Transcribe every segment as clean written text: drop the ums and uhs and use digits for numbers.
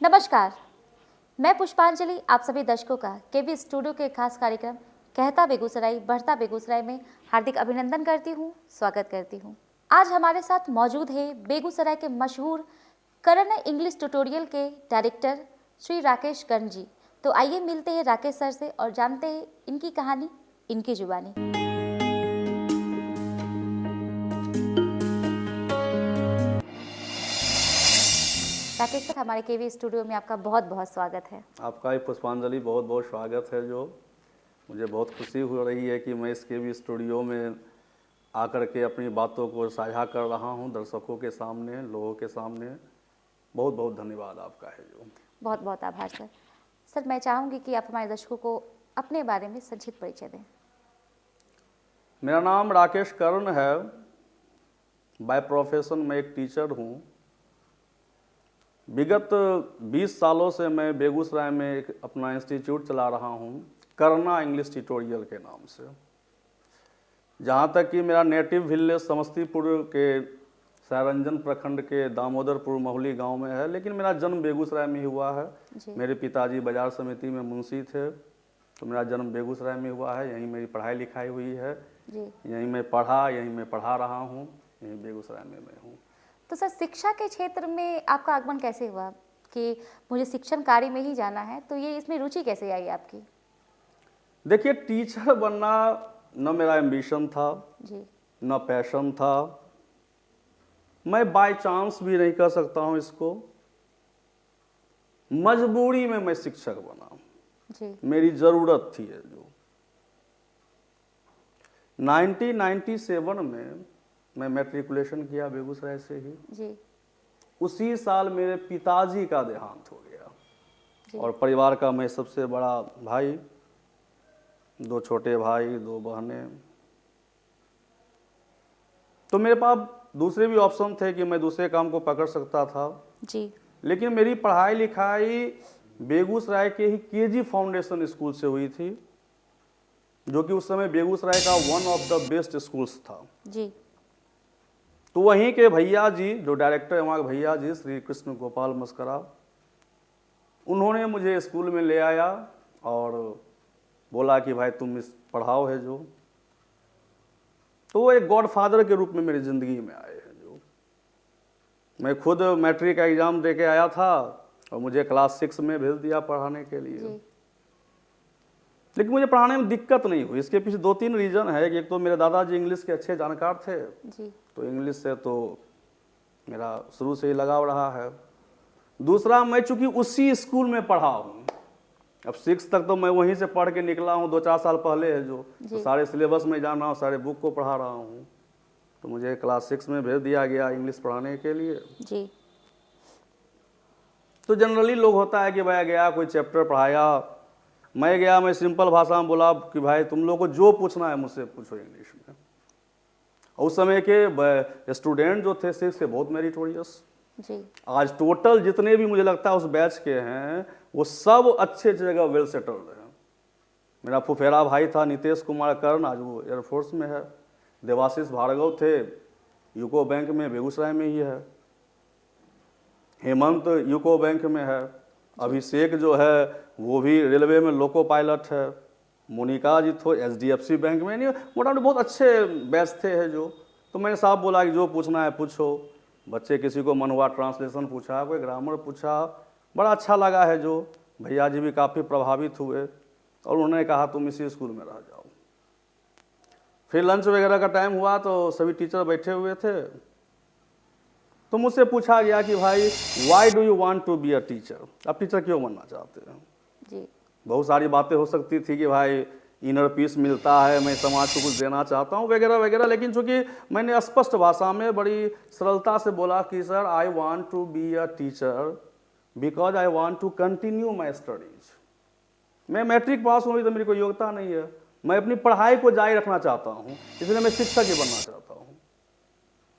नमस्कार, मैं पुष्पांजलि आप सभी दर्शकों का केवी स्टूडियो के खास कार्यक्रम कहता बेगूसराय बढ़ता बेगूसराय में हार्दिक अभिनंदन करती हूँ, स्वागत करती हूँ। आज हमारे साथ मौजूद है बेगूसराय के मशहूर करण इंग्लिश ट्यूटोरियल के डायरेक्टर श्री राकेश कर्ण जी। तो आइए मिलते हैं राकेश सर से और जानते हैं इनकी कहानी, इनकी जुबानी। राकेश सर, हमारे केवी स्टूडियो में आपका बहुत बहुत स्वागत है। आपका भी पुष्पांजलि बहुत बहुत स्वागत है। जो मुझे बहुत खुशी हो रही है कि मैं इस केवी स्टूडियो में आकर के अपनी बातों को साझा कर रहा हूं दर्शकों के सामने, लोगों के सामने। बहुत बहुत धन्यवाद आपका है। जो बहुत बहुत आभार सर। सर, मैं चाहूँगी कि आप हमारे दर्शकों को अपने बारे में संक्षिप्त परिचय दें। मेरा नाम राकेश कर्ण है। बाय प्रोफेशन मैं एक टीचर हूं। विगत 20 सालों से मैं बेगूसराय में एक अपना इंस्टीट्यूट चला रहा हूं, करना इंग्लिश ट्यूटोरियल के नाम से। जहां तक कि मेरा नेटिव विलेज समस्तीपुर के सरायरंजन प्रखंड के दामोदरपुर महुली गांव में है, लेकिन मेरा जन्म बेगूसराय में ही हुआ है। मेरे पिताजी बाजार समिति में मुंशी थे, तो मेरा जन्म बेगूसराय में हुआ है। यहीं मेरी पढ़ाई लिखाई हुई है, यहीं मैं पढ़ा, यहीं मैं पढ़ा रहा हूँ, यहीं बेगूसराय में मैं हूँ। तो सर, शिक्षा के क्षेत्र में आपका आगमन कैसे हुआ कि मुझे शिक्षण कार्य में ही जाना है? तो ये इसमें रुचि कैसे आई आपकी? देखिए, टीचर बनना न मेरा एम्बिशन था जी, न पैशन था। मैं बाय चांस भी नहीं कर सकता हूँ इसको। मजबूरी में मैं शिक्षक बना जी, मेरी जरूरत थी। जो 1997 में मैं मैट्रिकुलेशन किया बेगूसराय से ही। जी, उसी साल मेरे पिताजी का देहांत हो गया जी। और परिवार का मैं सबसे बड़ा भाई, 2 छोटे भाई, 2 बहनें। तो मेरे पास दूसरे भी ऑप्शन थे कि मैं दूसरे काम को पकड़ सकता था, जी, लेकिन मेरी पढ़ाई लिखाई बेगूसराय के ही केजी फाउंडेशन स्कूल से हुई थी, जो कि उस समय बेगूसराय का one of the best schools था। जी, तो वहीं के भैया जी, जो डायरेक्टर है वहाँ के भैया जी श्री कृष्ण गोपाल मस्करा, उन्होंने मुझे स्कूल में ले आया और बोला कि भाई तुम इस पढ़ाओ है जो। तो वो एक गॉडफादर के रूप में मेरी ज़िंदगी में आए हैं। जो मैं खुद मैट्रिक का एग्ज़ाम दे के आया था और मुझे क्लास 6 में भेज दिया पढ़ाने के लिए। लेकिन मुझे पढ़ाने में दिक्कत नहीं हुई। इसके पीछे 2-3 रीज़न है। एक तो मेरे दादाजी इंग्लिश के अच्छे जानकार थे, जी, तो इंग्लिश से तो मेरा शुरू से ही लगाव रहा है। दूसरा, मैं चूंकि उसी स्कूल में पढ़ा हूँ, अब 6 तक तो मैं वहीं से पढ़ के निकला हूँ, 2-4 साल पहले है जो। तो सारे सिलेबस में जाना हूँ, सारे बुक को पढ़ा रहा हूँ। तो मुझे क्लास 6 में भेज दिया गया इंग्लिश पढ़ाने के लिए। जी, तो जनरली लोग होता है कि भाई गया, कोई चैप्टर पढ़ाया, मैं गया, मैं सिंपल भाषा में बोला कि भाई तुम लोग को जो पूछना है मुझसे पूछो इंग्लिश में। उस समय के स्टूडेंट जो थे 6 से बहुत मेरिटोरियस। जी, आज टोटल जितने भी मुझे लगता है उस बैच के हैं, वो सब अच्छे जगह वेल सेटल्ड हैं। मेरा फुफेरा भाई था नीतीश कुमार कर्ण, आज वो एयरफोर्स में है। देवाशीष भार्गव थे, यूको बैंक में बेगूसराय में ही है। हेमंत यूको बैंक में है। अभिषेक जो है वो भी रेलवे में लोको पायलट है। मोनिका जी तो HDFC बैंक में। नहीं, मोटामोटी बहुत अच्छे बैच थे है जो। तो मैंने साहब बोला कि जो पूछना है पूछो। बच्चे किसी को मन हुआ ट्रांसलेशन पूछा, कोई ग्रामर पूछा, बड़ा अच्छा लगा है जो। भैया जी भी काफ़ी प्रभावित हुए और उन्होंने कहा तुम इसी स्कूल में रह जाओ। फिर लंच वगैरह का टाइम हुआ तो सभी टीचर बैठे हुए थे, तो मुझसे पूछा गया कि भाई why do you want to be a teacher, आप टीचर क्यों बनना चाहते हैं? जी, बहुत सारी बातें हो सकती थी कि भाई इनर पीस मिलता है, मैं समाज को कुछ देना चाहता हूँ वगैरह वगैरह। लेकिन चूंकि मैंने स्पष्ट भाषा में बड़ी सरलता से बोला कि sir I want to be a teacher because I want to continue my studies. मैं मैट्रिक पास हुई तो मेरी कोई योग्यता नहीं है, मैं अपनी पढ़ाई को जारी रखना चाहता हूँ, इसलिए मैं शिक्षक ही बनना चाहता हूँ।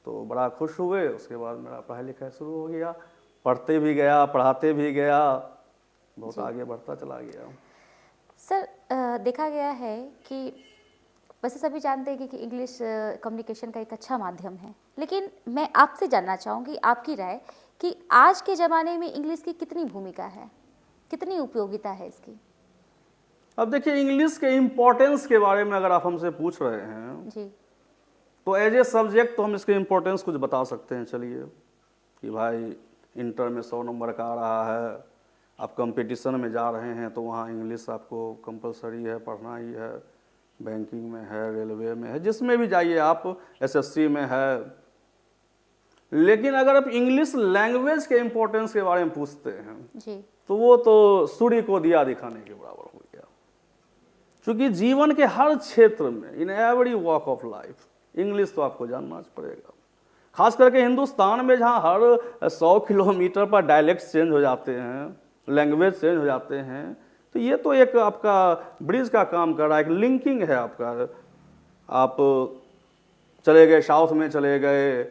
तो बड़ा खुश हुए। उसके बाद मेरा पढ़ाई लिखाई शुरू हो गया, पढ़ते भी गया, पढ़ाते भी गया, बहुत आगे बढ़ता चला गया। सर, देखा गया है कि वैसे सभी जानते हैं कि इंग्लिश कम्युनिकेशन का एक अच्छा माध्यम है, लेकिन मैं आपसे जानना चाहूँगी आपकी राय कि आज के ज़माने में इंग्लिश की कितनी भूमिका है, कितनी उपयोगिता है इसकी? अब देखिए, इंग्लिश के इम्पोर्टेंस के बारे में अगर आप हमसे पूछ रहे हैं जी तो एज ए सब्जेक्ट तो हम इसके इम्पोर्टेंस कुछ बता सकते हैं। चलिए कि भाई इंटर में 100 नंबर का आ रहा है, आप कंपटीशन में जा रहे हैं तो वहाँ इंग्लिश आपको कंपलसरी है, पढ़ना ही है। बैंकिंग में है, रेलवे में है, जिसमें भी जाइए आप, एसएससी में है। लेकिन अगर आप इंग्लिश लैंग्वेज के इम्पोर्टेंस के बारे में पूछते हैं जी तो वो तो सूर्य को दिया दिखाने के बराबर हो गया। क्योंकि जीवन के हर क्षेत्र में, in every walk of life, English तो आपको जानना पड़ेगा। खास करके हिंदुस्तान में जहाँ हर 100 किलोमीटर पर डायलेक्ट चेंज हो जाते हैं, लैंग्वेज चेंज हो जाते हैं, तो ये तो एक आपका ब्रिज का काम कर रहा है, एक लिंकिंग है आपका। आप चले गए साउथ में, चले गए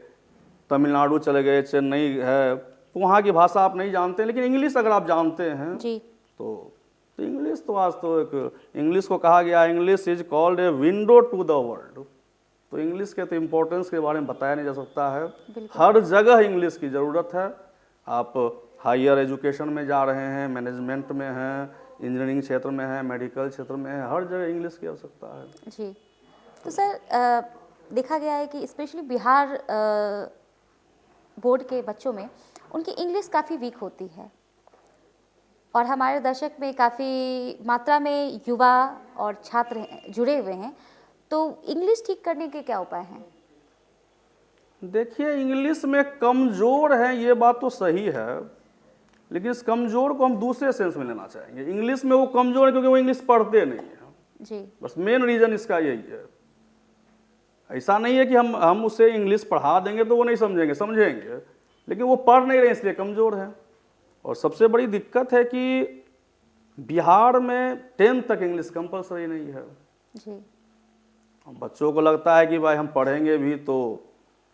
तमिलनाडु, चले गए चेन्नई है, तो वहाँ की भाषा आप नहीं जानते, लेकिन इंग्लिश अगर आप जानते हैं जी तो इंग्लिश तो आज तो एक, इंग्लिश को कहा गया, English is called a window to the world. तो इंग्लिश के तो इम्पोर्टेंस के बारे में बताया नहीं जा सकता है। हर जगह इंग्लिश की ज़रूरत है। आप हायर एजुकेशन में जा रहे हैं, मैनेजमेंट में हैं, इंजीनियरिंग क्षेत्र में है, मेडिकल क्षेत्र में है, हर जगह इंग्लिश की आवश्यकता है। जी। तो सर देखा गया है कि स्पेशली बिहार बोर्ड के बच्चों में उनकी इंग्लिश काफ़ी वीक होती है, और हमारे दर्शक में काफ़ी मात्रा में युवा और छात्र जुड़े हुए हैं, तो इंग्लिश ठीक करने के क्या उपाय हैं? देखिए, इंग्लिश में कमज़ोर है ये बात तो सही है, लेकिन इस कमज़ोर को हम दूसरे सेंस में लेना चाहेंगे। इंग्लिश में वो कमज़ोर है क्योंकि वो इंग्लिश पढ़ते नहीं है जी। बस मेन रीज़न इसका यही है। ऐसा नहीं है कि हम उसे इंग्लिश पढ़ा देंगे तो वो नहीं समझेंगे, समझेंगे, लेकिन वो पढ़ नहीं रहे इसलिए कमज़ोर है। और सबसे बड़ी दिक्कत है कि बिहार में 10th तक इंग्लिश कंपलसरी नहीं है जी। बच्चों को लगता है कि भाई हम पढ़ेंगे भी तो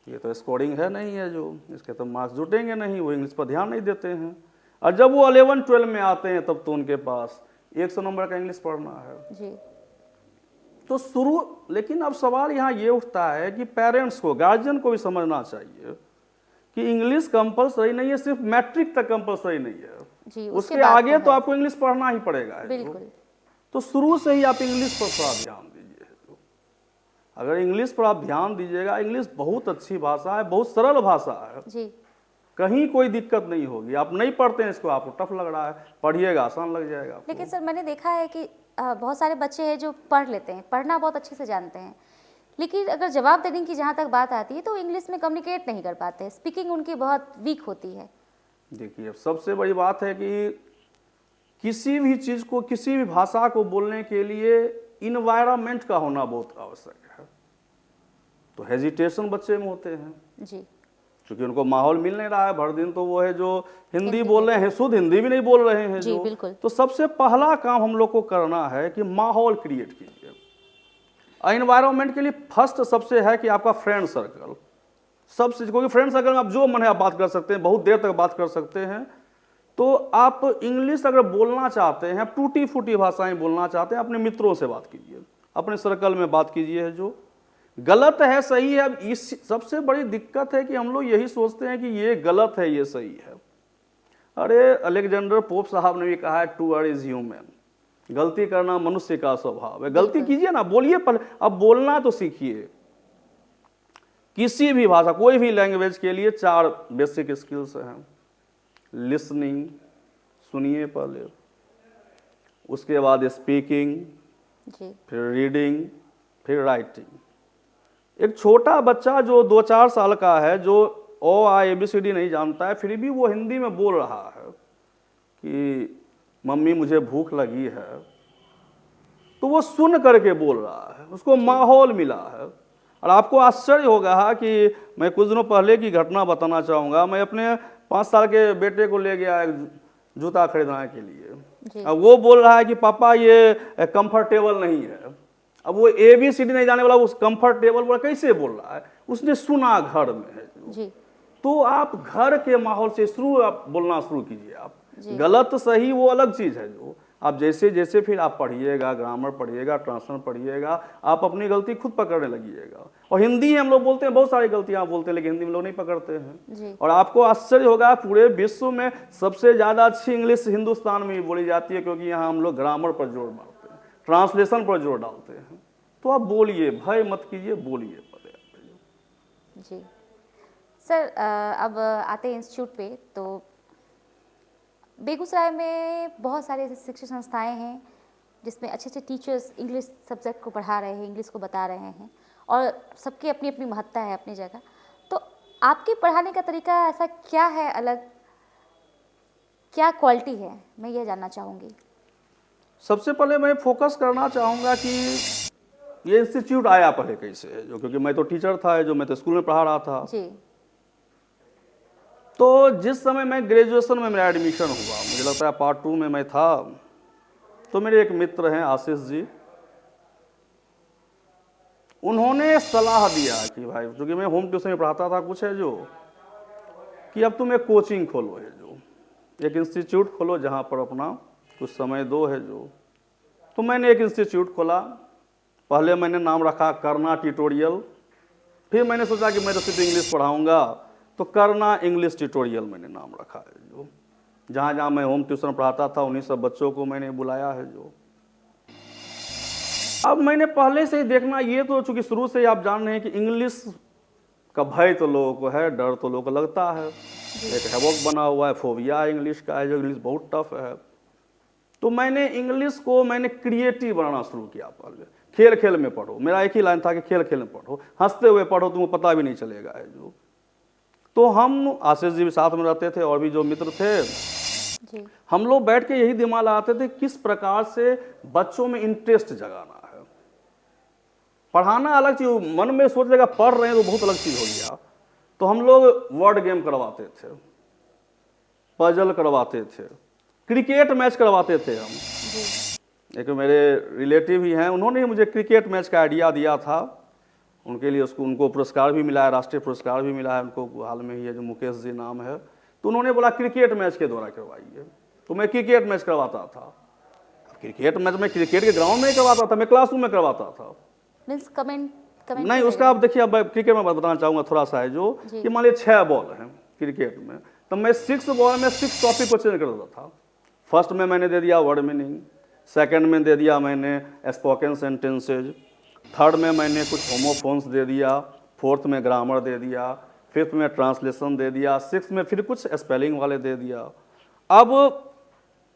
ये तो स्कोरिंग है नहीं है, जो इसके तो मार्क्स जुटेंगे नहीं, वो इंग्लिश पर ध्यान नहीं देते हैं। और जब वो 11-12 में आते हैं तब तो उनके पास 100 नंबर का इंग्लिश पढ़ना है जी। तो लेकिन अब सवाल यहाँ ये उठता है कि पेरेंट्स को, गार्जियन को भी समझना चाहिए कि इंग्लिश कंपलसरी नहीं है, सिर्फ मैट्रिक तक कंपलसरी नहीं है जी, उसके आगे तो आपको इंग्लिश पढ़ना ही पड़ेगा। बिल्कुल। तो शुरू से ही आप इंग्लिश पर थोड़ा ध्यान दीजिए। अगर इंग्लिश पर आप ध्यान दीजिएगा, इंग्लिश बहुत अच्छी भाषा है, बहुत सरल भाषा है जी। कहीं कोई दिक्कत नहीं होगी। आप नहीं पढ़ते हैं इसको, आपको टफ लग रहा है, पढ़िएगा आसान लग जाएगा आपको। लेकिन सर मैंने देखा है कि बहुत सारे बच्चे हैं जो पढ़ लेते हैं, पढ़ना बहुत अच्छे से जानते हैं, लेकिन अगर जवाब देने की जहाँ तक बात आती है तो इंग्लिश में कम्युनिकेट नहीं कर पाते, स्पीकिंग उनकी बहुत वीक होती है। देखिए, सबसे बड़ी बात है कि किसी भी चीज़ को, किसी भी भाषा को बोलने के लिए इन्वायरमेंट का होना बहुत आवश्यक है। तो हेजिटेशन बच्चे में होते हैं जी। क्योंकि उनको माहौल मिल नहीं रहा है। भर दिन तो वो है जो हिंदी बोल रहे हैं, शुद्ध हिंदी भी नहीं बोल रहे हैं जी, जो। बिल्कुल। तो सबसे पहला काम हम लोग को करना है कि माहौल क्रिएट कीजिए। एनवायरनमेंट के लिए फर्स्ट सबसे है कि आपका फ्रेंड सर्कल, सबसे, क्योंकि फ्रेंड सर्कल में आप जो मन है आप बात कर सकते हैं, बहुत देर तक बात कर सकते हैं। तो आप इंग्लिश अगर बोलना चाहते हैं, आप टूटी फूटी भाषाएं बोलना चाहते हैं, अपने मित्रों से बात कीजिए, अपने सर्कल में बात कीजिए। जो गलत है सही है, अब इस सबसे बड़ी दिक्कत है कि हम लोग यही सोचते हैं कि ये गलत है ये सही है। अरे अलेक्जेंडर पोप साहब ने भी कहा है, टू आर इज ह्यूमन, गलती करना मनुष्य का स्वभाव है। गलती कीजिए ना, बोलिए, पर अब बोलना तो सीखिए। किसी भी भाषा, कोई भी लैंग्वेज के लिए 4 बेसिक स्किल्स हैं। लिसनिंग, सुनिए पहले, उसके बाद स्पीकिंग, फिर रीडिंग, फिर राइटिंग। एक छोटा बच्चा जो 2-4 साल का है, जो ओ आ ABCD नहीं जानता है, फिर भी वो हिंदी में बोल रहा है कि मम्मी मुझे भूख लगी है, तो वो सुन करके बोल रहा है, उसको माहौल मिला है। और आपको आश्चर्य होगा कि मैं कुछ दिनों पहले की घटना बताना चाहूँगा। मैं अपने 5 साल के बेटे को ले गया एक जूता खरीदने के लिए। अब वो बोल रहा है कि पापा ये कंफर्टेबल नहीं है। अब वो ABCD नहीं जाने वाला उस कंफर्टेबल बोला कैसे बोल रहा है, उसने सुना घर में है जी। तो आप घर के माहौल से आप बोलना शुरू कीजिए। आप गलत सही वो अलग चीज़ है। जो आप जैसे जैसे फिर आप पढ़िएगा, ग्रामर पढ़िएगा, ट्रांसलेशन पढ़िएगा, आप अपनी गलती खुद पकड़ने लगिएगा। और हिंदी हम लोग बोलते हैं, बहुत सारी गलतियां बोलते हैं, लेकिन हिंदी में लोग नहीं पकड़ते हैं। जी और आपको आश्चर्य होगा, पूरे विश्व में सबसे ज़्यादा अच्छी इंग्लिश हिंदुस्तान में ही बोली जाती है, क्योंकि यहाँ हम लोग ग्रामर पर जोर मारते हैं, ट्रांसलेशन पर जोर डालते हैं। तो आप बोलिए, भय मत कीजिए, बोलिए पहले। जी सर, अब आते हैं इंस्टीट्यूट पे। तो बेगूसराय में बहुत सारे ऐसे शिक्षण संस्थाएं हैं जिसमें अच्छे अच्छे टीचर्स इंग्लिश सब्जेक्ट को पढ़ा रहे हैं, इंग्लिश को बता रहे हैं, और सबकी अपनी अपनी महत्ता है अपनी जगह। तो आपके पढ़ाने का तरीका ऐसा क्या है अलग, क्या क्वालिटी है, मैं ये जानना चाहूँगी। सबसे पहले मैं फोकस करना चाहूँगा कि ये इंस्टीट्यूट आया पहले कैसे है, जो क्योंकि मैं तो टीचर था, जो मैं तो स्कूल में पढ़ा रहा था। जी तो जिस समय मैं ग्रेजुएशन में मेरा एडमिशन हुआ, मुझे लगता है पार्ट 2 में मैं था, तो मेरे एक मित्र हैं आशीष जी, उन्होंने सलाह दिया कि भाई, क्योंकि मैं होम ट्यूशन में पढ़ाता था कुछ है जो, कि अब तुम एक कोचिंग खोलो है जो, एक इंस्टीट्यूट खोलो जहाँ पर अपना कुछ समय दो है जो। तो मैंने एक इंस्टीट्यूट खोला। पहले मैंने नाम रखा करना ट्यूटोरियल, फिर मैंने सोचा कि मैं तो सिर्फ इंग्लिश पढ़ाऊँगा, तो करना इंग्लिश ट्यूटोरियल मैंने नाम रखा है जो। जहाँ जहाँ मैं होम ट्यूशन पढ़ाता था उन्हीं सब बच्चों को मैंने बुलाया है जो। अब मैंने पहले से ही देखना, ये तो चूंकि शुरू से ही आप जान रहे हैं कि इंग्लिश का भय तो लोगों को है, डर तो लोगों को लगता है, एक हैवॉक बना हुआ है, फोबिया इंग्लिश का है जो, इंग्लिश बहुत टफ है। तो मैंने इंग्लिश को मैंने क्रिएटिव बनाना शुरू किया। पहले खेल खेल में पढ़ो, मेरा एक ही लाइन था कि खेल खेल में पढ़ो, हंसते हुए पढ़ो, तुमको पता भी नहीं चलेगा है जो। तो हम आशीष जी भी साथ में रहते थे और भी जो मित्र थे जी हम लोग बैठ के यही दिमाग लगाते थे किस प्रकार से बच्चों में इंटरेस्ट जगाना है। पढ़ाना अलग चीज, मन में सोच लेगा पढ़ रहे हैं तो बहुत अलग चीज हो गया। तो हम लोग वर्ड गेम करवाते थे, पजल करवाते थे, क्रिकेट मैच करवाते थे हम। जी एक मेरे रिलेटिव ही हैं, उन्होंने मुझे क्रिकेट मैच का आइडिया दिया था। उनके लिए उनको पुरस्कार भी मिला है, राष्ट्रीय पुरस्कार भी मिला है उनको, हाल में ही है जो मुकेश जी नाम है। तो उन्होंने बोला क्रिकेट मैच के द्वारा करवाइए, तो मैं क्रिकेट मैच करवाता था। क्रिकेट मैच में क्रिकेट के ग्राउंड में ही करवाता था, मैं क्लासरूम में करवाता था। मीन्स कमेंट नहीं, उसका आप देखिए, अब क्रिकेट में बताना चाहूँगा थोड़ा सा है जो, कि मान लीजिए 6 बॉल हैं क्रिकेट में, तो मैं 6 बॉल में 6 टॉपिक को चेंज कर देता था। फर्स्ट में मैंने दे दिया वर्ड मीनिंग, सेकंड में दे दिया मैंने स्पोकन सेंटेंसेज, थर्ड में मैंने कुछ होमोफोन्स दे दिया, फोर्थ में ग्रामर दे दिया, फिफ्थ में ट्रांसलेशन दे दिया, सिक्स्थ में फिर कुछ स्पेलिंग वाले दे दिया। अब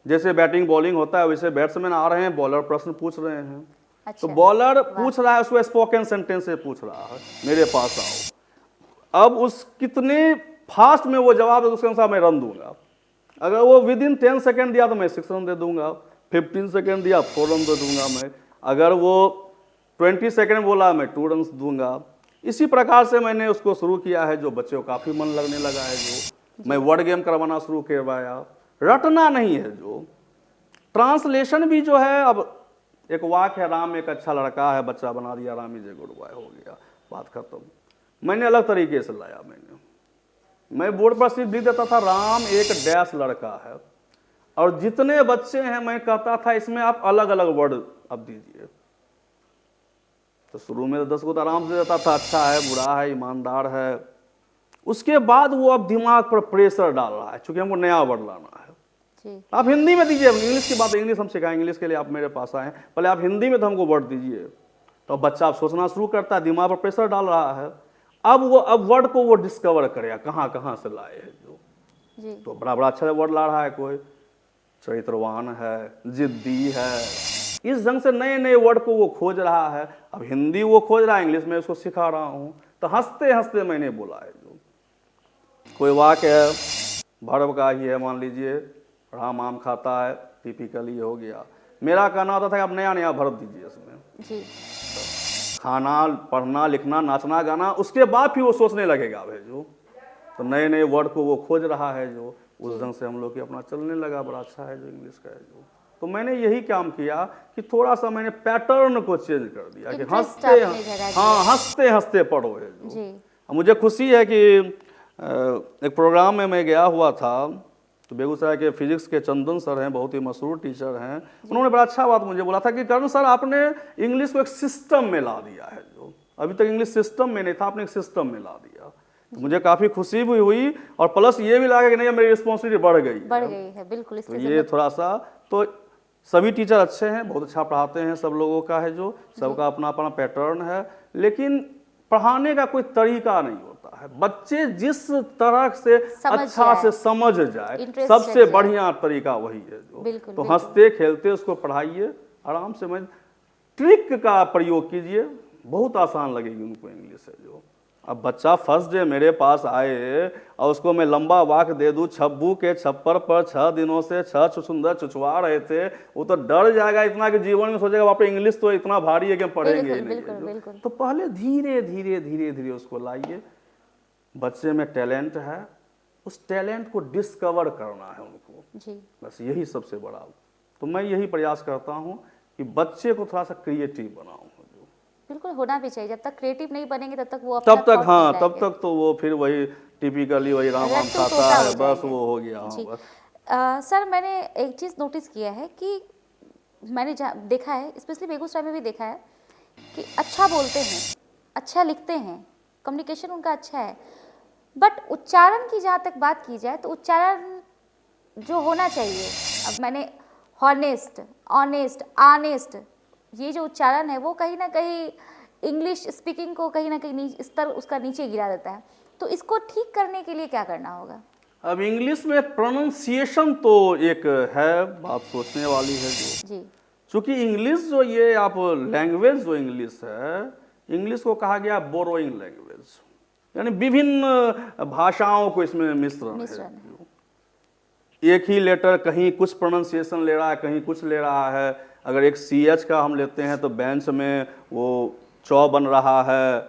जैसे बैटिंग बॉलिंग होता है वैसे बैट्समैन आ रहे हैं, बॉलर प्रश्न पूछ रहे हैं। अच्छा, तो बॉलर पूछ रहा है, उसको स्पोकन सेंटेंस से पूछ रहा है, मेरे पास आओ। अब उस कितने फास्ट में वो जवाब है उसके अनुसार मैं रन दूंगा। अगर वो विद इन 10 सेकेंड दिया तो मैं 6 रन दे दूंगा, 15 सेकेंड दिया 4 रन दे दूंगा मैं, अगर वो 20 सेकेंड बोला मैं 2 रन दूंगा। इसी प्रकार से मैंने उसको शुरू किया है जो, बच्चे को काफ़ी मन लगने लगा है जो। मैं वर्ड गेम करवाना शुरू करवाया, रटना नहीं है जो। ट्रांसलेशन भी जो है, अब एक वाक्य है, राम एक अच्छा लड़का है, बच्चा बना दिया Ram is a good boy, हो गया, बात खत्म। मैंने अलग तरीके से लाया। मैं बोर्ड पर सिर्फ लिख देता था राम एक डैश लड़का है, और जितने बच्चे हैं मैं कहता था इसमें आप अलग अलग वर्ड अब दीजिए। तो शुरू में 10 को तो आराम से देता था, अच्छा है, बुरा है, ईमानदार है। उसके बाद वो अब दिमाग पर प्रेशर डाल रहा है, चूंकि हमको नया वर्ड लाना है। जी आप हिंदी में दीजिए, इंग्लिश की बात, इंग्लिश हम सिखाएं, इंग्लिश के लिए आप मेरे पास आए, पहले आप हिंदी में तो हमको वर्ड दीजिए। तो बच्चा आप सोचना शुरू करता है, दिमाग पर प्रेशर डाल रहा है। अब वर्ड को वो डिस्कवर करेगा कहाँ कहाँ से लाए हैं जो। जी तो बड़ा बड़ा अच्छा वर्ड ला रहा है, कोई चरित्रवान है, जिद्दी है, इस ढंग से नए नए वर्ड को वो खोज रहा है। अब हिंदी वो खोज रहा है, इंग्लिश में उसको सिखा रहा हूँ। तो हंसते हंसते मैंने बोला है जो, कोई वाक्य है भर्व का ही है, मान लीजिए राम आम खाता है, टिपिकली हो गया। मेरा कहना होता था कि आप नया नया भर्व दीजिए इसमें, जी खाना, पढ़ना, लिखना, नाचना, गाना, उसके बाद फिर वो सोचने लगेगा भाई जो। तो नए नए वर्ड को वो खोज रहा है जो, उस ढंग से हम लोग की अपना चलने लगा। बड़ा अच्छा है जो इंग्लिश का है जो। तो मैंने यही काम किया कि थोड़ा सा मैंने पैटर्न को चेंज कर दिया कि Interest आपने जगह दिया। हंसते हंसते पढ़ो है जो। जी मुझे खुशी है कि एक प्रोग्राम में मैं गया हुआ था, तो बेगूसराय के फिजिक्स के चंदन सर हैं, बहुत ही मशहूर टीचर हैं, उन्होंने बड़ा अच्छा बात मुझे बोला था कि करण सर आपने इंग्लिश को एक सिस्टम में ला दिया है जो। अभी तक इंग्लिश सिस्टम में नहीं था, आपने एक सिस्टम में ला दिया, तो मुझे काफ़ी खुशी भी हुई और प्लस ये भी लगा कि नहीं मेरी रिस्पॉन्सिबिलिटी बढ़ गई है, बिल्कुल। तो ये थोड़ा सा तो सभी टीचर अच्छे हैं, बहुत अच्छा पढ़ाते हैं, सब लोगों का है जो सबका अपना अपना पैटर्न है, लेकिन पढ़ाने का कोई तरीका नहीं होता है। बच्चे जिस तरह से अच्छा से समझ जाए, सबसे बढ़िया तरीका वही है जो, तो हंसते खेलते उसको पढ़ाइए, आराम से। मैं ट्रिक का प्रयोग कीजिए, बहुत आसान लगेगी उनको इंग्लिश है जो। अब बच्चा फर्स्ट डे मेरे पास आए और उसको मैं लंबा वाक दे दूं, छब्बू के छप्पर पर 6 दिनों से 6 चुछुंदर चुचवा रहे थे, वो तो डर जाएगा इतना कि जीवन में सोचेगा बाप रे इंग्लिश तो इतना भारी है कि हम पढ़ेंगे ही नहीं। तो पहले धीरे धीरे धीरे धीरे उसको लाइए, बच्चे में टैलेंट है, उस टैलेंट को डिस्कवर करना है उनको जी। बस यही सबसे बड़ा। तो मैं यही प्रयास करता हूँ कि बच्चे को थोड़ा सा क्रिएटिव बनाऊं। बिल्कुल होना भी चाहिए, जब तक क्रिएटिव नहीं बनेंगे तब तक वो तब तक हाँ, तब तक तो वो फिर वही टिपिकली वही राम राम खाता है, बस वो हो गया। हाँ बस। सर मैंने एक चीज़ नोटिस किया है कि मैंने देखा है, स्पेशली बेगूसराय में भी देखा है कि अच्छा बोलते हैं, अच्छा लिखते हैं, कम्युनिकेशन उनका अच्छा है, बट उच्चारण की जहाँ तक बात की जाए तो उच्चारण जो होना चाहिए, अब मैंने हॉनेस्ट, ऑनेस्ट, आनेस्ट, ये जो उच्चारण है वो कहीं ना कहीं इंग्लिश स्पीकिंग को कहीं ना कहीं स्तर उसका नीचे गिरा देता है, तो इसको ठीक करने के लिए क्या करना होगा? अब इंग्लिश में प्रोनाउंसिएशन तो एक है बात सोचने वाली है जो जी, चूंकि इंग्लिश जो ये आप लैंग्वेज जो इंग्लिश है, इंग्लिश को कहा गया बोरोइंग लैंग्वेज, यानी विभिन्न भाषाओं को इसमें मिश्रण है। एक ही लेटर कहीं कुछ प्रोनाउंसिएशन ले रहा है, कहीं कुछ ले रहा है। अगर एक CH का हम लेते हैं तो बेंच में वो चौ बन रहा है,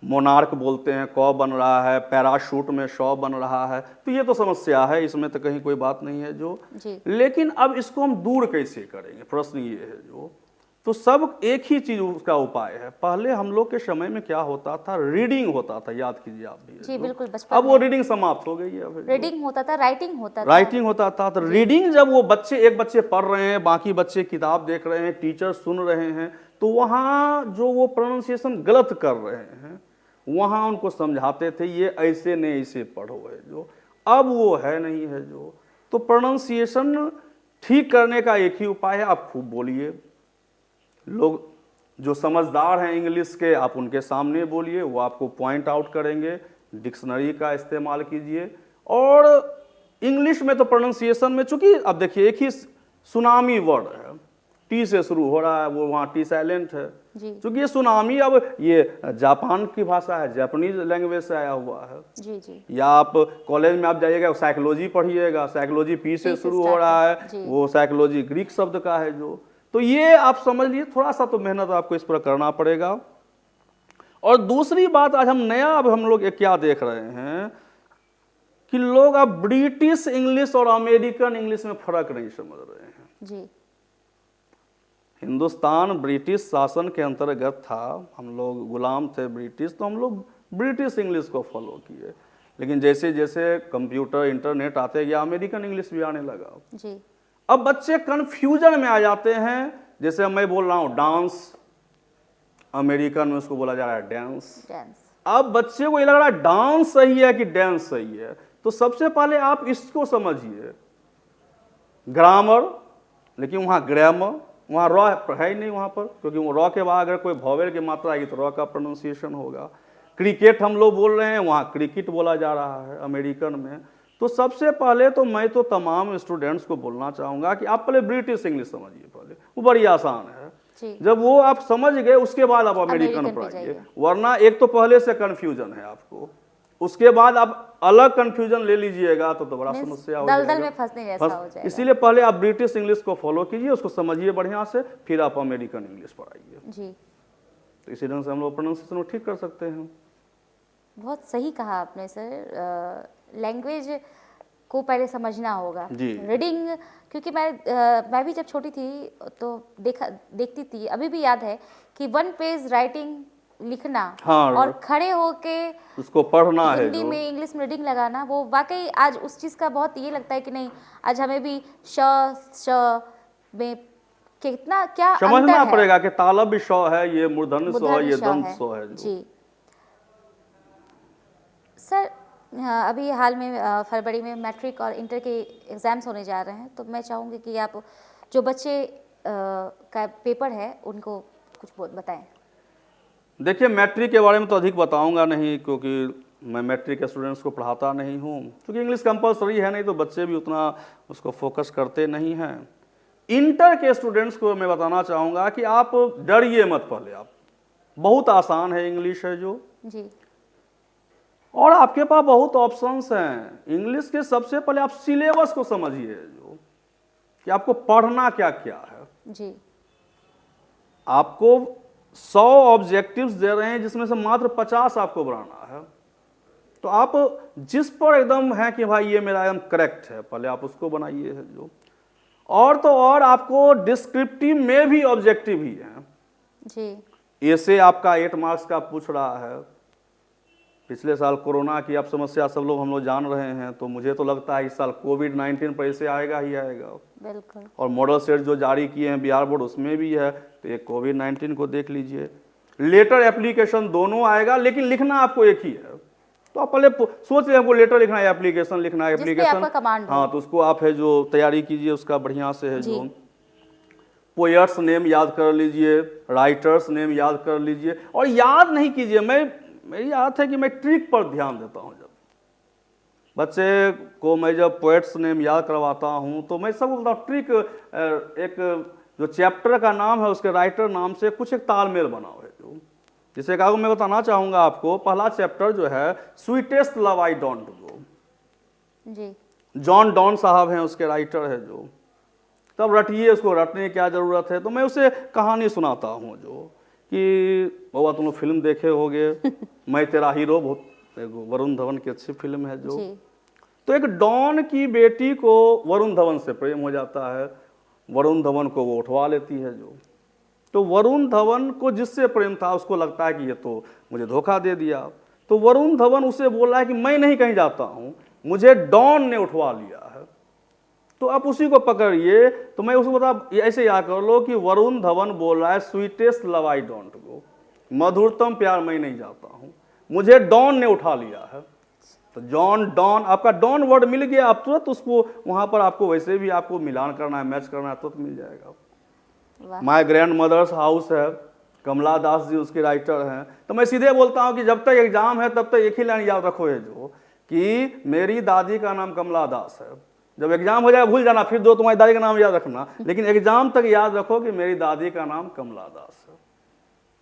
मोनार्क बोलते हैं क बन रहा है, पैराशूट में शौ बन रहा है, तो ये तो समस्या है, इसमें तो कहीं कोई बात नहीं है जो जी। लेकिन अब इसको हम दूर कैसे करेंगे, प्रश्न ये है जो। तो सब एक ही चीज उसका उपाय है। पहले हम लोग के समय में क्या होता था, रीडिंग होता था, याद कीजिए आप भी जी, बिल्कुल। अब वो रीडिंग समाप्त हो गई है। रीडिंग होता था, राइटिंग होता था। तो रीडिंग जब वो एक बच्चे पढ़ रहे हैं, बाकी बच्चे किताब देख रहे हैं, टीचर सुन रहे हैं, तो वहाँ जो वो प्रोनाउंसिएशन गलत कर रहे हैं, वहाँ उनको समझाते थे ये ऐसे नहीं ऐसे पढ़ो है जो। अब वो है नहीं है जो। तो प्रोनाउंसिएशन ठीक करने का एक ही उपाय है, आप खूब बोलिए। लोग जो समझदार हैं इंग्लिश के, आप उनके सामने बोलिए, वो आपको पॉइंट आउट करेंगे। डिक्शनरी का इस्तेमाल कीजिए। और इंग्लिश में तो प्रोनाउंसिएशन में चूंकि अब देखिए एक ही सुनामी वर्ड है, टी से शुरू हो रहा है, वो वहाँ टी साइलेंट है, क्योंकि ये सुनामी अब ये जापान की भाषा है, जापानीज लैंग्वेज से आया हुआ है जी जी। या आप कॉलेज में आप जाइएगा साइकोलॉजी पढ़िएगा, साइकोलॉजी पी से शुरू हो रहा है, वो साइकोलॉजी ग्रीक शब्द का है जो। तो ये आप समझ लिए, थोड़ा सा तो मेहनत आपको इस पर करना पड़ेगा। और दूसरी बात, आज हम नया अब हम लोग क्या देख रहे हैं कि लोग अब ब्रिटिश इंग्लिश और अमेरिकन इंग्लिश में फर्क नहीं समझ रहे हैं जी। हिंदुस्तान ब्रिटिश शासन के अंतर्गत था, हम लोग गुलाम थे ब्रिटिश, तो हम लोग ब्रिटिश इंग्लिश को फॉलो किए। लेकिन जैसे जैसे कंप्यूटर इंटरनेट आते गया, अमेरिकन इंग्लिश भी आने लगा जी। अब बच्चे कंफ्यूजन में आ जाते हैं। जैसे मैं बोल रहा हूं डांस, अमेरिकन में उसको बोला जा रहा है डांस। अब बच्चे को ये लग रहा है डांस सही है कि डांस सही है। तो सबसे पहले आप इसको समझिए, ग्रामर, लेकिन वहां ग्रामर, वहां रॉ है ही नहीं वहां पर, क्योंकि वो रॉ के बाद अगर कोई वॉवेल की मात्रा आएगी तो रॉ का प्रोनाउंसिएशन होगा। क्रिकेट हम लोग बोल रहे हैं, वहां क्रिकेट बोला जा रहा है अमेरिकन में। तो सबसे पहले तो मैं तो तमाम स्टूडेंट्स को बोलना चाहूंगा कि आप पहले ब्रिटिश इंग्लिश समझिए, पहले वो बड़ी आसान है। जब वो आप समझ गए उसके बाद आप अमेरिकन पढ़ाइए, वरना एक तो पहले से कंफ्यूजन है आपको, उसके बाद आप अलग कंफ्यूजन ले लीजिएगा तो बड़ा समस्या हो जाएगा, दलदल में फंसने जैसा हो जाएगा। इसीलिए पहले आप ब्रिटिश इंग्लिश को फॉलो कीजिए, उसको समझिए बढ़िया से, फिर आप अमेरिकन इंग्लिश पढ़ाइए जी। तो इसी ढंग से हम लोग प्रोनाउंसिएशन ठीक कर सकते हैं। बहुत सही कहा आपने सर। लैंग्वेज को पहले समझना होगा। रीडिंग, क्योंकि मैं भी जब छोटी थी तो देखती थी, अभी भी याद है कि 1 पेज राइटिंग लिखना और खड़े होके उसको पढ़ना है, हिंदी में इंग्लिश में रीडिंग लगाना, वो वाकई आज उस चीज़ का बहुत ये लगता है कि नहीं, आज हमें भी श में कितना क्या समझना अंतर है? पड़ेगा कि तालब श है, ये मूर्धन्य स है, मूर्धन्य ये श दंत है। स है जो। जी सर, अभी हाल में फरवरी में मैट्रिक और इंटर के एग्ज़ाम्स होने जा रहे हैं, तो मैं चाहूँगी कि आप जो बच्चे का पेपर है उनको कुछ बताएं। देखिए, मैट्रिक के बारे में तो अधिक बताऊंगा नहीं, क्योंकि मैं मैट्रिक के स्टूडेंट्स को पढ़ाता नहीं हूँ, क्योंकि इंग्लिश कंपलसरी है नहीं, तो बच्चे भी उतना उसको फोकस करते नहीं हैं। इंटर के स्टूडेंट्स को मैं बताना चाहूँगा कि आप डरिए मत, पहले आप, बहुत आसान है इंग्लिश है जो, जी और आपके पास बहुत ऑप्शंस हैं। इंग्लिश के सबसे पहले आप सिलेबस को समझिए जो, कि आपको पढ़ना क्या क्या है। जी आपको 100 ऑब्जेक्टिव्स दे रहे हैं, जिसमें से मात्र 50 आपको बनाना है। तो आप जिस पर एकदम है कि भाई ये मेरा एकदम करेक्ट है, पहले आप उसको बनाइए है जो। और तो और आपको डिस्क्रिप्टिव में भी ऑब्जेक्टिव ही है। जी ऐसे आपका 8 मार्क्स का पूछ रहा है। पिछले साल कोरोना की आप समस्या सब लोग हम लोग जान रहे हैं, तो मुझे तो लगता है इस साल कोविड-19 पर ऐसे आएगा ही आएगा। बिल्कुल। और मॉडल सेट जो जारी किए हैं बिहार बोर्ड, उसमें भी है, तो ये कोविड-19 को देख लीजिए। लेटर एप्लीकेशन दोनों आएगा, लेकिन लिखना आपको एक ही है। तो आप पहले सोच रहे हैं, आपको लेटर लिखना है, एप्लीकेशन लिखना है, जिसपे एप्लीकेशन, आपका कमांड हो। हाँ, तो उसको आप है जो तैयारी कीजिए उसका बढ़िया से है जी जो। पोएट्स नेम याद कर लीजिए, राइटर्स नेम याद कर लीजिए, और याद नहीं कीजिए, मेरी आदत है कि मैं ट्रिक पर ध्यान देता हूँ। जब बच्चे को मैं जब पोएट्स नेम याद करवाता हूँ, तो मैं सबको बताऊँ ट्रिक, एक जो चैप्टर का नाम है उसके राइटर नाम से कुछ एक तालमेल बनाओ है जो। जिसे कहा मैं बताना चाहूँगा आपको, पहला चैप्टर जो है sweetest love I don't go, जी जॉन डॉन साहब हैं उसके राइटर है जो। तब रटिए, उसको रटने की क्या ज़रूरत है। तो मैं उसे कहानी सुनाता हूँ जो, कि बाबा तुम लोग फिल्म देखे होगे मैं तेरा हीरो, बहुत वरुण धवन की अच्छी फिल्म है जो। जी तो एक डॉन की बेटी को वरुण धवन से प्रेम हो जाता है, वरुण धवन को वो उठवा लेती है जो। तो वरुण धवन को जिससे प्रेम था उसको लगता है कि ये तो मुझे धोखा दे दिया। तो वरुण धवन उसे बोल रहा है कि मैं नहीं कहीं जाता हूँ, मुझे डॉन ने उठवा लिया है। तो आप उसी को पकड़िए। तो मैं उसको बता, ऐसे याद कर लो कि वरुण धवन बोल रहा है sweetest love I don't go, मधुरतम प्यार मैं नहीं जाता हूँ, मुझे डॉन ने उठा लिया है। तो जॉन डॉन, आपका डॉन वर्ड मिल गया, आप तुरंत उसको वहां पर आपको वैसे भी आपको मिलान करना है, मैच करना है, तुरंत मिल जाएगा। वाह माय ग्रैंड मदर्स हाउस है, कमला दास जी उसके राइटर हैं। तो मैं सीधे बोलता हूं कि जब तक एग्जाम है तब तक एक ही लाइन याद रखो है जो, कि मेरी दादी का नाम कमला दास है। जब एग्जाम हो जाए भूल जाना, फिर दो तुम्हारी दादी का नाम याद रखना, लेकिन एग्जाम तक याद रखो कि मेरी दादी का नाम कमला दास है।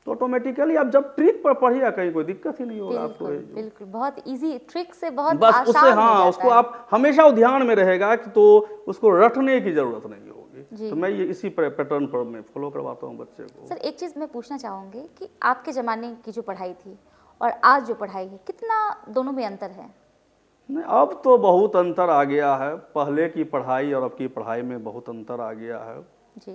तो ऑटोमेटिकली आप जब ट्रिक पर पढ़िएगा कहीं कोई दिक्कत ही नहीं होगा आपको। बिल्कुल बिल्कुल, बहुत इजी ट्रिक से बहुत बस आसान उससे, हो हाँ, जाता उसको है। आप हमेशा वो ध्यान में रहेगा कि, तो उसको रटने की जरूरत नहीं होगी। जी। तो मैं ये इसी पैटर्न पर मैं फॉलो करवाता हूँ बच्चे को। सर एक चीज़ मैं पूछना चाहूँगी कि आपके ज़माने की जो पढ़ाई थी और आज जो पढ़ाई है, कितना दोनों में अंतर है? नहीं, अब तो बहुत अंतर आ गया है। पहले की पढ़ाई और अब की पढ़ाई में बहुत अंतर आ गया है। जी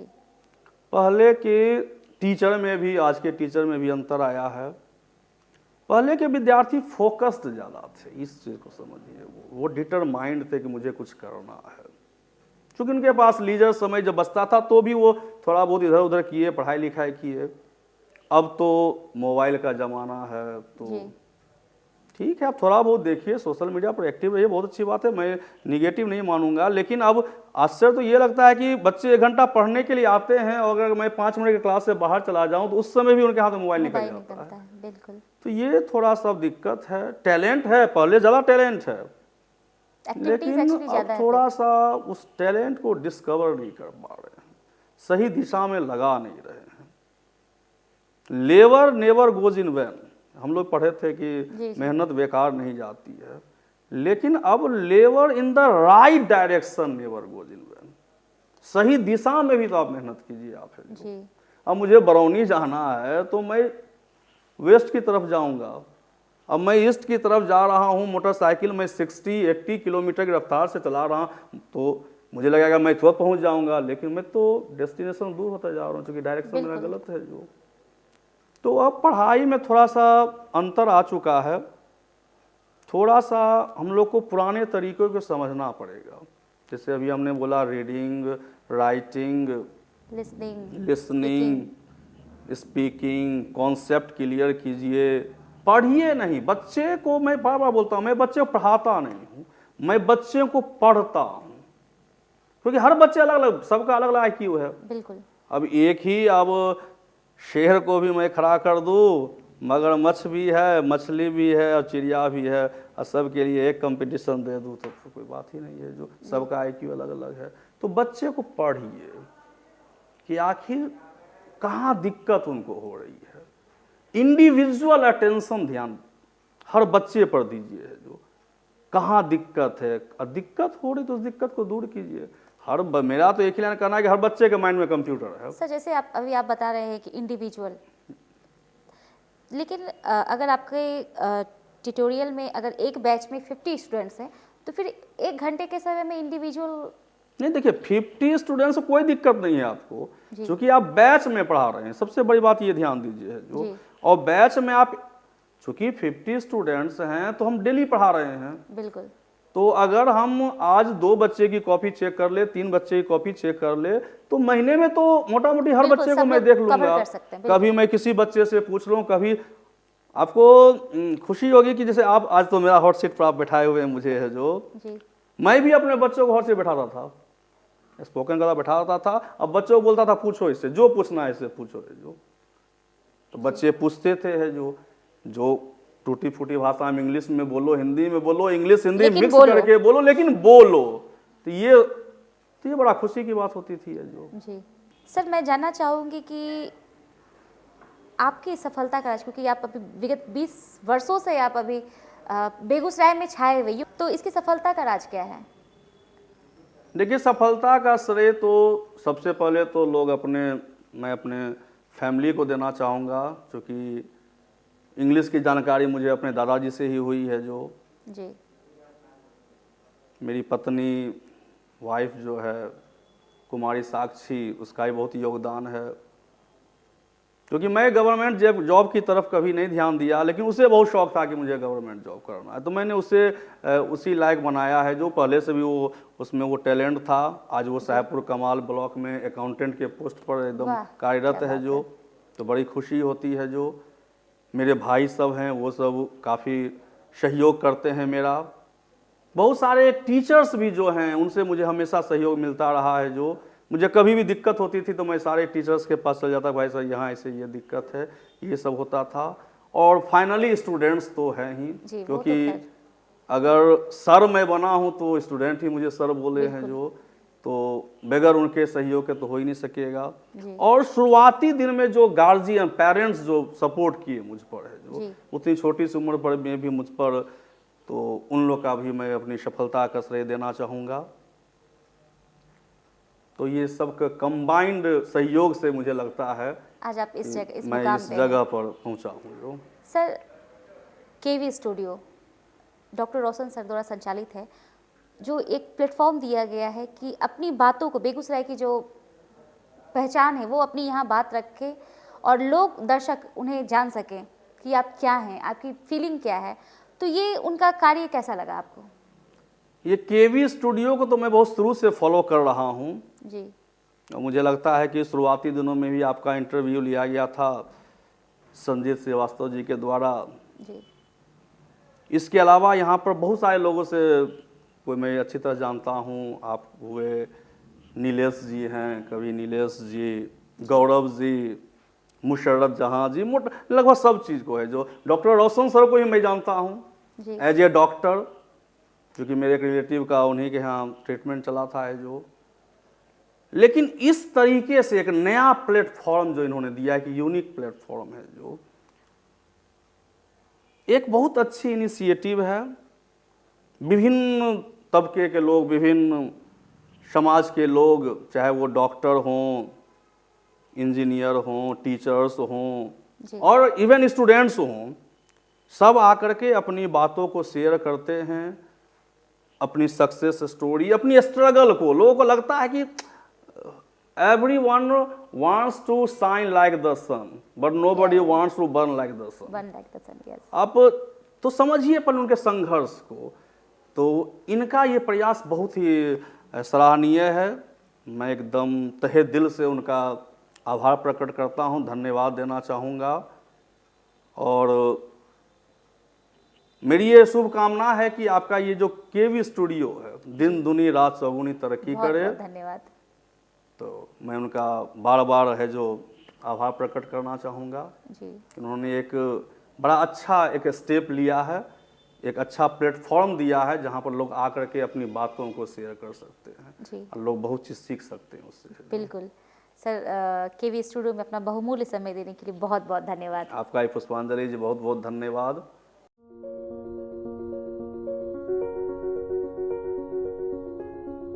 पहले के टीचर में भी आज के टीचर में भी अंतर आया है। पहले के विद्यार्थी फोकस्ड ज़्यादा थे, इस चीज़ को समझिए। वो डिटरमाइंड थे कि मुझे कुछ करना है। चूँकि उनके पास लीजर समय जब बचता था तो भी वो थोड़ा बहुत इधर उधर किए, पढ़ाई लिखाई किए। अब तो मोबाइल का ज़माना है, तो जी ठीक है, आप थोड़ा बहुत देखिए, सोशल मीडिया पर एक्टिव रहिए, बहुत अच्छी बात है, मैं निगेटिव नहीं मानूंगा। लेकिन अब आश्चर्य तो ये लगता है कि बच्चे 1 घंटा पढ़ने के लिए आते हैं, और अगर मैं 5 मिनट की क्लास से बाहर चला जाऊं तो उस समय भी उनके हाथ में मोबाइल निकल मोबाइल जाता निकलता है। है, बिल्कुल। तो ये थोड़ा सा दिक्कत है। टैलेंट है, पहले ज़्यादा टैलेंट है, एक्टिविटीज लेकिन एक्चुअली अब ज़्यादा है थोड़ा सा उस टैलेंट को डिस्कवर नहीं कर पा रहे हैं, सही दिशा में लगा नहीं रहे हैं। Labour never goes in vain, हम लोग पढ़े थे कि जी। मेहनत बेकार नहीं जाती है, लेकिन अब labour in the right direction never goes in vain, सही दिशा में भी तो आप मेहनत कीजिए। आप है जो, जी अब मुझे बरौनी जाना है तो मैं वेस्ट की तरफ जाऊंगा, अब मैं ईस्ट की तरफ जा रहा हूँ, मोटरसाइकिल में 60-80 किलोमीटर की रफ्तार से चला रहा हूँ, तो मुझे लगेगा मैं तुरंत पहुँच जाऊँगा, लेकिन मैं तो डेस्टिनेशन दूर होता जा रहा हूँ, क्योंकि डायरेक्शन मेरा गलत है जो। तो अब पढ़ाई में थोड़ा सा अंतर आ चुका है। थोड़ा सा हम लोग को पुराने तरीक़ों को समझना पड़ेगा। जैसे अभी हमने बोला reading, writing, listening, speaking, concept clear कीजिए, पढ़िए नहीं। बच्चे को मैं बार बार बोलता हूँ, मैं बच्चे को पढ़ाता नहीं हूँ, मैं बच्चे को पढ़ता हूँ, क्योंकि हर बच्चे अलग अलग, सबका अलग अलग IQ है। बिल्कुल। अब एक ही अब शेर को भी मैं खड़ा कर दूँ, मगरमच्छ भी है, मछली भी है और चिड़िया भी है, और सब के लिए एक कंपटीशन दे दूँ तो कोई बात ही नहीं है, जो सबका IQ अलग अलग है। तो बच्चे को पढ़िए कि आखिर कहाँ दिक्कत उनको हो रही है। इंडिविजुअल अटेंशन ध्यान हर बच्चे पर दीजिए, जो कहाँ दिक्कत है, और दिक्कत हो रही तो उस दिक्कत को दूर कीजिए। मेरा तो एक ही लाइन कहना है कि हर बच्चे के माइंड में कंप्यूटर है। सर जैसे आप बता रहे हैं कि इंडिविजुअल, लेकिन अगर आपके ट्यूटोरियल में अगर एक बैच में 50 स्टूडेंट्स हैं तो फिर 1 घंटे के समय में इंडिविजुअल नहीं, देखिए 50 स्टूडेंट्स को कोई दिक्कत नहीं है आपको, क्योंकि आप बैच में पढ़ा रहे हैं। सबसे बड़ी बात ये ध्यान दीजिए है जो, और बैच में आप चूंकि 50 स्टूडेंट्स हैं तो हम डेली पढ़ा रहे हैं। बिल्कुल। तो अगर हम आज 2 बच्चे की कॉपी चेक कर ले, 3 बच्चे की कॉपी चेक कर ले, तो महीने में तो मोटा मोटी हर बच्चे को मैं देख लूंगा। कभी मैं किसी बच्चे से पूछ लूँ, कभी आपको खुशी होगी कि जैसे आप आज तो मेरा हॉट सीट पर आप बैठाए हुए हैं मुझे है जो जी। मैं भी अपने बच्चों को हॉट सीट बैठाता था, स्पोकन कला बैठाता था। अब बच्चों को बोलता था पूछो इससे, जो पूछना है इससे पूछो है जो, तो बच्चे पूछते थे है जो टूटी फूटी भाषा में इंग्लिश में बोलो, हिंदी में बोलो, इंग्लिश हिंदी मिक्स करके बोलो, लेकिन बोलो। तो ये बड़ा खुशी की बात होती थी जो। जी सर, मैं जानना चाहूँगी कि आपकी सफलता का राज, क्योंकि आप अभी विगत 20 वर्षों से आप अभी बेगूसराय में छाए हुए, तो इसकी सफलता का राज क्या है? देखिए, सफलता का श्रेय तो सबसे पहले तो मैं अपने फैमिली को देना चाहूँगा, क्योंकि इंग्लिश की जानकारी मुझे अपने दादाजी से ही हुई है जो। जी। मेरी पत्नी वाइफ जो है कुमारी साक्षी, उसका भी बहुत योगदान है, क्योंकि मैं गवर्नमेंट जॉब की तरफ कभी नहीं ध्यान दिया, लेकिन उसे बहुत शौक था कि मुझे गवर्नमेंट जॉब करना है, तो मैंने उसे उसी लायक बनाया है। जो पहले से भी उसमें वो टैलेंट था। आज वो साहेबपुर कमाल ब्लॉक में अकाउंटेंट के पोस्ट पर एकदम कार्यरत है जो, तो बड़ी खुशी होती है जो। मेरे भाई सब हैं, वो सब काफ़ी सहयोग करते हैं मेरा। बहुत सारे टीचर्स भी जो हैं, उनसे मुझे हमेशा सहयोग मिलता रहा है जो। मुझे कभी भी दिक्कत होती थी तो मैं सारे टीचर्स के पास चल जाता, भाई साहब यहाँ ऐसे ये दिक्कत है, ये सब होता था। और फाइनली स्टूडेंट्स तो हैं ही, क्योंकि अगर सर मैं बना हूँ तो स्टूडेंट ही मुझे सर बोले हैं जो, तो बगैर उनके सहयोग के तो हो ही नहीं सकेगा। और शुरुआती दिन में जो गार्जियन पेरेंट्स जो सपोर्ट किए मुझ पर है जो, उतनी छोटी सी उम्र पर में भी मुझ पर, तो उन लोग का भी मैं अपनी सफलता का श्रेय देना चाहूँगा। तो ये सब का कंबाइंड सहयोग से मुझे लगता है आज आप इस जगह पर पहुंचा हूँ। सर, केवी स्टूडियो डॉक्टर रोशन सर द्वारा संचालित है, जो एक प्लेटफॉर्म दिया गया है कि अपनी बातों को, बेगूसराय की जो पहचान है वो अपनी यहाँ बात रखे और लोग, दर्शक उन्हें जान सकें कि आप क्या हैं, आपकी फीलिंग क्या है। तो ये उनका कार्य कैसा लगा आपको? ये केवी स्टूडियो को तो मैं बहुत शुरू से फॉलो कर रहा हूँ जी। और मुझे लगता है कि शुरुआती दिनों में भी आपका इंटरव्यू लिया गया था संजीत श्रीवास्तव जी के द्वारा जी। इसके अलावा यहाँ पर बहुत सारे लोगों से कोई मैं अच्छी तरह जानता हूँ। आप हुए नीलेश जी हैं, कवि नीलेश जी, गौरव जी, मुशर्रत जहाँ जी, लगभग सब चीज़ को है जो। डॉक्टर रोशन सर को ही मैं जानता हूँ एज ए डॉक्टर, क्योंकि मेरे एक रिलेटिव का उन्हीं के यहाँ ट्रीटमेंट चला था है जो। लेकिन इस तरीके से एक नया प्लेटफॉर्म जो इन्होंने दिया है कि यूनिक प्लेटफॉर्म है जो, एक बहुत अच्छी इनिशिएटिव है। विभिन्न तबके के लोग, विभिन्न समाज के लोग, चाहे वो डॉक्टर हों, इंजीनियर हों, टीचर्स हों और इवन स्टूडेंट्स हों, सब आकर के अपनी बातों को शेयर करते हैं, अपनी सक्सेस स्टोरी, अपनी स्ट्रगल को। लोगों को लगता है कि everyone wants to shine like the sun, but nobody wants to burn like the sun. Burn like the sun, yes. आप तो समझिए अपन उनके संघर्ष को। तो इनका ये प्रयास बहुत ही सराहनीय है। मैं एकदम तहे दिल से उनका आभार प्रकट करता हूं, धन्यवाद देना चाहूँगा। और मेरी ये शुभकामना है कि आपका ये जो केवी स्टूडियो है दिन दुनी रात चौगुनी तरक्की बहुत करे। बहुत धन्यवाद। तो मैं उनका बार बार है जो आभार प्रकट करना चाहूँगा। जी उन्होंने एक बड़ा अच्छा एक स्टेप लिया है, एक अच्छा प्लेटफॉर्म दिया है जहाँ पर लोग आकर के अपनी बातों को शेयर कर सकते हैं जी और लोग बहुत चीज़ सीख सकते हैं उससे। बिल्कुल सर, केवी स्टूडियो में अपना बहुमूल्य समय देने के लिए बहुत बहुत धन्यवाद। आपका ही पुष्पांजलि जी, बहुत बहुत धन्यवाद।